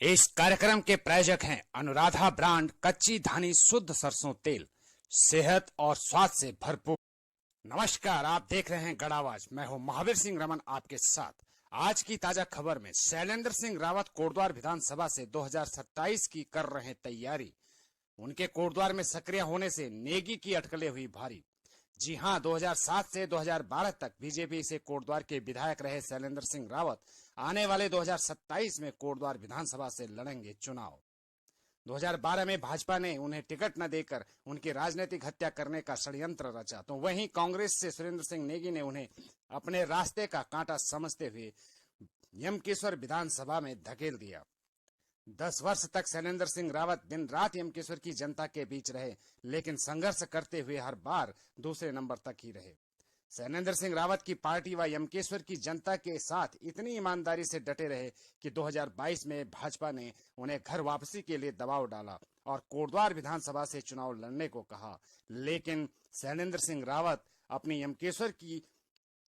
इस कार्यक्रम के प्रायोजक हैं अनुराधा ब्रांड कच्ची धानी शुद्ध सरसों तेल, सेहत और स्वास्थ्य से भरपूर। नमस्कार, आप देख रहे हैं गढ़ावाज। मैं हूं महावीर सिंह रमन आपके साथ। आज की ताजा खबर में शैलेंद्र सिंह रावत कोटद्वार विधानसभा से 2027 की कर रहे तैयारी। उनके कोटद्वार में सक्रिय होने से नेगी की अटकलें हुई भारी। जी हां, 2007 से 2012 तक बीजेपी से कोटद्वार के विधायक रहे शैलेंद्र सिंह रावत आने वाले 2027 में कोटद्वार विधानसभा से लड़ेंगे चुनाव। 2012 में भाजपा ने उन्हें टिकट न देकर उनकी राजनीतिक हत्या करने का षड्यंत्र रचा, तो वहीं कांग्रेस से सुरेंद्र सिंह नेगी ने उन्हें अपने रास्ते का कांटा समझते हुए यमकेश्वर विधानसभा में धकेल दिया। 10 वर्ष तक शैलेंद्र सिंह रावत दिन रात यमकेश्वर की जनता के बीच रहे, लेकिन संघर्ष करते हुए हर बार दूसरे नंबर तक ही रहे। शैलेंद्र सिंह रावत की पार्टी व यमकेश्वर की जनता के साथ इतनी ईमानदारी से डटे रहे कि 2022 में भाजपा ने उन्हें घर वापसी के लिए दबाव डाला और कोटद्वार विधानसभा से चुनाव लड़ने को कहा, लेकिन शैलेंद्र सिंह रावत अपनी यमकेश्वर की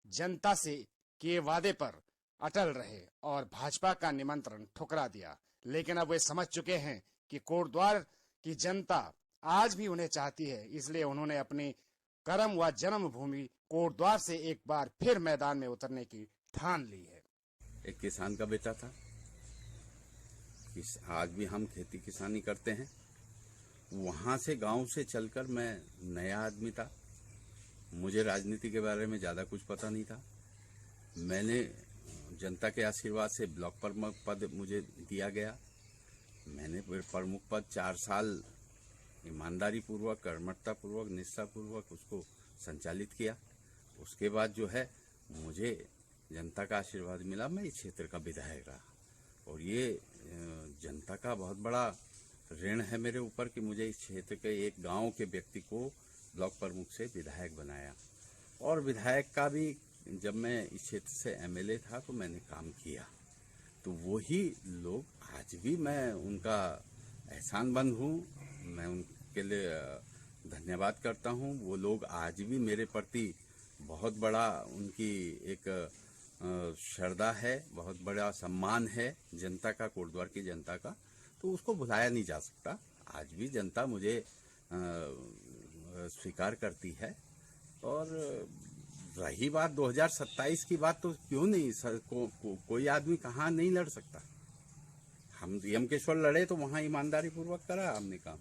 जनता से किए वादे पर अटल रहे और भाजपा का निमंत्रण ठुकरा दिया। लेकिन अब वे समझ चुके हैं कि कोटद्वार की जनता आज भी उन्हें चाहती है, इसलिए उन्होंने अपनी कर्म व जन्मभूमि कोटद्वार से एक बार फिर मैदान में उतरने की ठान ली है। एक किसान का बेटा था। आज भी हम खेती किसानी करते हैं। वहां से गांव से चलकर मैं नया आदमी था। मुझे राजनीति के बारे में ज्यादा कुछ पता नहीं था। मैंने जनता के आशीर्वाद से ब्लॉक प्रमुख पद मुझे दिया गया। मैंने प्रमुख पद 4 साल ईमानदारी पूर्वक, कर्मठता पूर्वक, निष्ठा पूर्वक उसको संचालित किया। उसके बाद जो है मुझे जनता का आशीर्वाद मिला। मैं इस क्षेत्र का विधायक रहा और ये जनता का बहुत बड़ा ऋण है मेरे ऊपर कि मुझे इस क्षेत्र के एक गांव के व्यक्ति को ब्लॉक प्रमुख से विधायक बनाया। और विधायक का भी जब मैं इस क्षेत्र से एमएलए था तो मैंने काम किया। तो वही लोग आज भी, मैं उनका एहसानमंद हूँ, मैं उनके लिए धन्यवाद करता हूँ। वो लोग आज भी मेरे प्रति बहुत बड़ा उनकी एक श्रद्धा है, बहुत बड़ा सम्मान है जनता का, कोटद्वार की जनता का। तो उसको भुलाया नहीं जा सकता। आज भी जनता मुझे स्वीकार करती है। और रही बात 2027 की बात, तो क्यों नहीं कोई आदमी कहाँ नहीं लड़ सकता। हम यमकेश्वर लड़े तो वहां ईमानदारी पूर्वक करा हमने काम।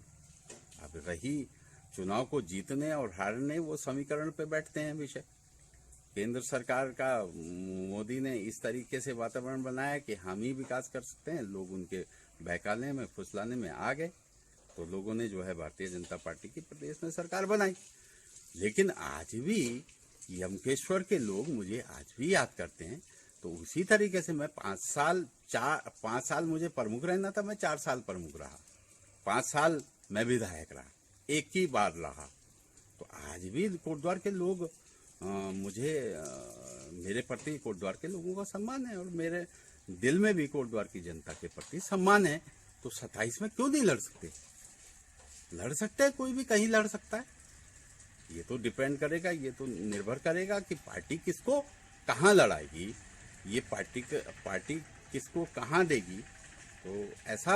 अब रही चुनाव को जीतने और हारने, वो समीकरण पे बैठते हैं विषय। केंद्र सरकार का मोदी ने इस तरीके से वातावरण बनाया कि हम ही विकास कर सकते हैं। लोग उनके बहकाने में, फुसलाने में आ गए, तो लोगों ने जो है भारतीय जनता पार्टी की प्रदेश में सरकार बनाई। लेकिन आज भी यमकेश्वर के लोग मुझे आज भी याद करते हैं। तो उसी तरीके से मैं 5 साल मुझे प्रमुख रहना था, मैं 4 साल प्रमुख रहा, 5 साल मैं विधायक रहा, एक ही बार रहा। तो आज भी कोटद्वार के लोग मुझे मेरे प्रति कोटद्वार के लोगों का सम्मान है और मेरे दिल में भी कोटद्वार की जनता के प्रति सम्मान है। तो 27 में क्यों नहीं लड़ सकते? लड़ सकते हैं, कोई भी कहीं लड़ सकता है। ये तो डिपेंड करेगा, ये तो निर्भर करेगा कि पार्टी किसको कहाँ लड़ाएगी, ये पार्टी किसको कहाँ देगी। तो ऐसा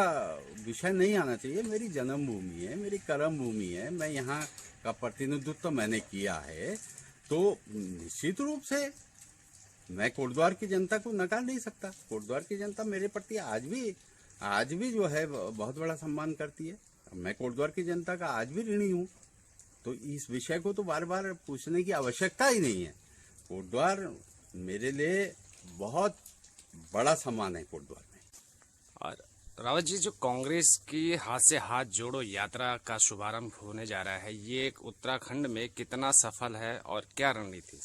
विषय नहीं आना चाहिए। मेरी जन्मभूमि है, मेरी कर्म भूमि है, मैं यहाँ का प्रतिनिधित्व मैंने किया है। तो निश्चित रूप से मैं कोटद्वार की जनता को नकार नहीं सकता। कोटद्वार की जनता मेरे प्रति आज भी जो है बहुत बड़ा सम्मान करती है। मैं कोटद्वार की जनता का आज भी ऋणी हूँ। तो इस विषय को तो बार बार पूछने की आवश्यकता ही नहीं है। कोटद्वार मेरे लिए बहुत बड़ा सम्मान है कोटद्वार में। और रावत जी, जो कांग्रेस की हाथ से हाथ जोड़ो यात्रा का शुभारंभ होने जा रहा है, ये उत्तराखंड में कितना सफल है और क्या रणनीति?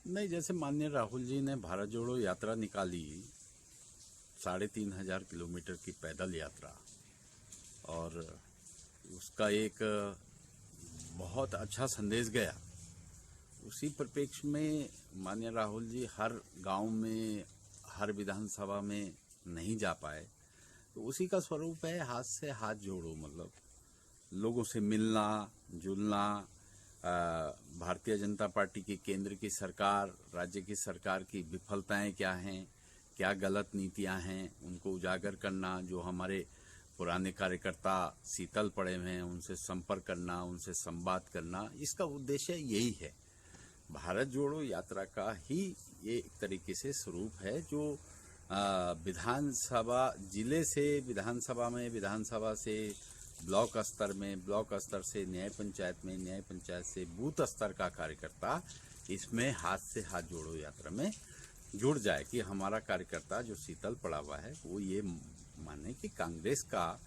नहीं, जैसे माननीय राहुल जी ने भारत जोड़ो यात्रा निकाली, 3,500 किलोमीटर की पैदल यात्रा, और उसका एक बहुत अच्छा संदेश गया। उसी परिप्रेक्ष्य में माननीय राहुल जी हर गांव में, हर विधानसभा में नहीं जा पाए। तो उसी का स्वरूप है हाथ से हाथ जोड़ो, मतलब लोगों से मिलना जुलना। भारतीय जनता पार्टी की केंद्र की सरकार, राज्य की सरकार की विफलताएं क्या हैं, क्या गलत नीतियां हैं उनको उजागर करना, जो हमारे पुराने कार्यकर्ता शीतल पड़े हुए हैं उनसे संपर्क करना, उनसे संवाद करना, इसका उद्देश्य यही है। भारत जोड़ो यात्रा का ही ये एक तरीके से स्वरूप है, जो विधानसभा जिले से विधानसभा में, विधानसभा से ब्लॉक स्तर में, ब्लॉक स्तर से न्याय पंचायत में, न्याय पंचायत से बूथ स्तर का कार्यकर्ता इसमें हाथ से हाथ जोड़ो यात्रा में जुड़ जाए कि हमारा कार्यकर्ता जो शीतल पड़ा हुआ है वो ये माने कि कांग्रेस का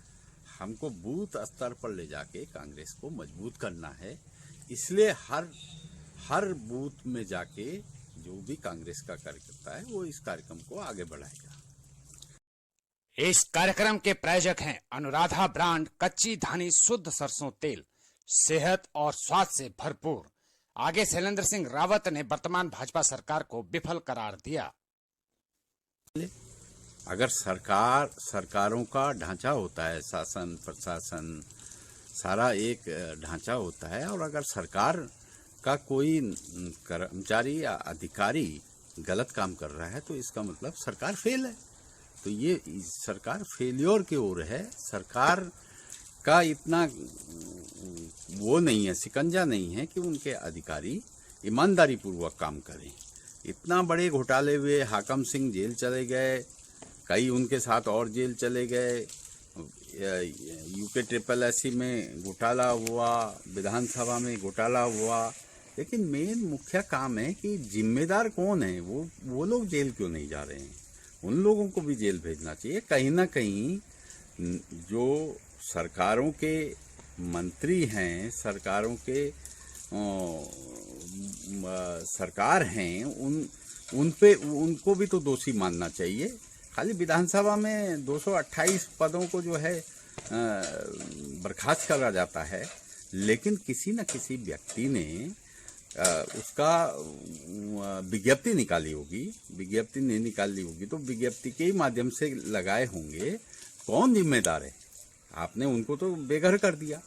हमको बूथ स्तर पर ले जाके कांग्रेस को मजबूत करना है। इसलिए हर बूथ में जाके जो भी कांग्रेस का कार्यकर्ता है वो इस कार्यक्रम को आगे बढ़ाएगा। इस कार्यक्रम के प्रायोजक हैं अनुराधा ब्रांड कच्ची धानी शुद्ध सरसों तेल, सेहत और स्वाद से भरपूर। आगे शैलेंद्र सिंह रावत ने वर्तमान भाजपा सरकार को विफल करार दिया। अगर सरकारों का ढांचा होता है, शासन प्रशासन सारा एक ढांचा होता है, और अगर सरकार का कोई कर्मचारी या अधिकारी गलत काम कर रहा है तो इसका मतलब सरकार फेल है। तो ये सरकार फेल्योर की ओर है। सरकार का इतना वो नहीं है, शिकंजा नहीं है कि उनके अधिकारी ईमानदारी पूर्वक काम करें। इतना बड़े घोटाले हुए, हाकम सिंह जेल चले गए, कई उनके साथ और जेल चले गए, यूके SSS में घोटाला हुआ, विधानसभा में घोटाला हुआ, लेकिन मेन मुख्य काम है कि जिम्मेदार कौन है, वो लोग जेल क्यों नहीं जा रहे हैं। उन लोगों को भी जेल भेजना चाहिए। कहीं ना कहीं जो सरकारों के मंत्री हैं, सरकारों के सरकार हैं, उन पे उनको भी तो दोषी मानना चाहिए। खाली विधानसभा में 228 पदों को जो है बर्खास्त करा जाता है, लेकिन किसी न किसी व्यक्ति ने उसका विज्ञप्ति निकाली होगी, विज्ञप्ति नहीं निकाली होगी तो विज्ञप्ति के ही माध्यम से लगाए होंगे। कौन जिम्मेदार है? आपने उनको तो बेघर कर दिया,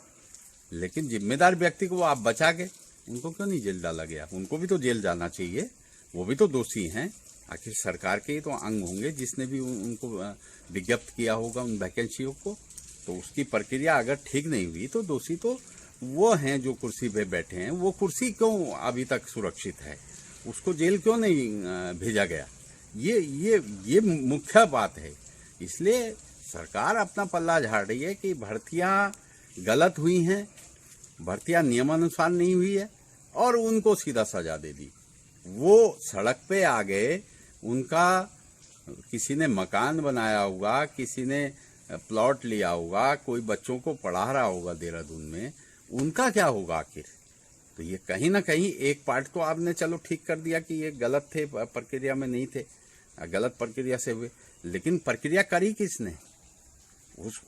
लेकिन जिम्मेदार व्यक्ति को आप बचा के उनको क्यों नहीं जेल डाला गया? उनको भी तो जेल जाना चाहिए, वो भी तो दोषी हैं। आखिर सरकार के ही तो अंग होंगे जिसने भी उनको विज्ञप्त किया होगा उन वैकेंसियों को। तो उसकी प्रक्रिया अगर ठीक नहीं हुई तो दोषी तो वो हैं जो कुर्सी पे बैठे हैं। वो कुर्सी क्यों अभी तक सुरक्षित है? उसको जेल क्यों नहीं भेजा गया? ये मुख्य बात है। इसलिए सरकार अपना पल्ला झाड़ रही है कि भर्तियां गलत हुई हैं, भर्तियां नियमानुसार नहीं हुई है, और उनको सीधा सजा दे दी। वो सड़क पे आ गए, उनका किसी ने मकान बनाया होगा, किसी ने प्लॉट लिया होगा, कोई बच्चों को पढ़ा रहा होगा देहरादून में, उनका क्या होगा आखिर? तो ये कहीं ना कहीं एक पार्ट तो आपने चलो ठीक कर दिया कि ये गलत थे, प्रक्रिया में नहीं थे, गलत प्रक्रिया से हुए, लेकिन प्रक्रिया करी किसने?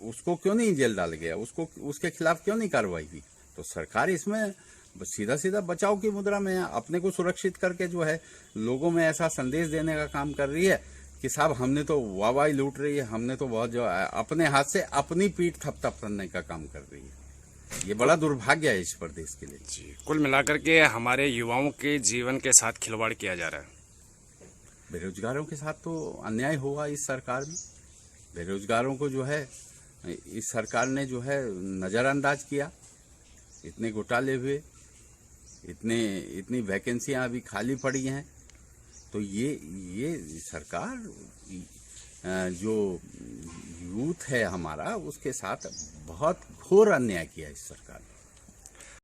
उसको क्यों नहीं जेल डाल गया? उसके खिलाफ क्यों नहीं कार्रवाई हुई? तो सरकार इसमें सीधा सीधा बचाव की मुद्रा में है। अपने को सुरक्षित करके जो है लोगों में ऐसा संदेश देने का काम कर रही है कि साहब हमने तो वाहवाही लूट रही है, हमने तो बहुत जो अपने हाथ से अपनी पीठ थपथप करने का काम कर रही है। ये बड़ा दुर्भाग्य है इस प्रदेश के लिए। जी, कुल मिलाकर के हमारे युवाओं के जीवन के साथ खिलवाड़ किया जा रहा है। बेरोजगारों के साथ तो अन्याय हुआ इस सरकार में। बेरोजगारों को जो है इस सरकार ने जो है नजरअंदाज किया। इतने घोटाले हुए, इतनी वैकेंसियां अभी खाली पड़ी हैं। तो ये सरकार जो यूथ है हमारा, उसके साथ बहुत घोर अन्याय किया इस सरकार ने।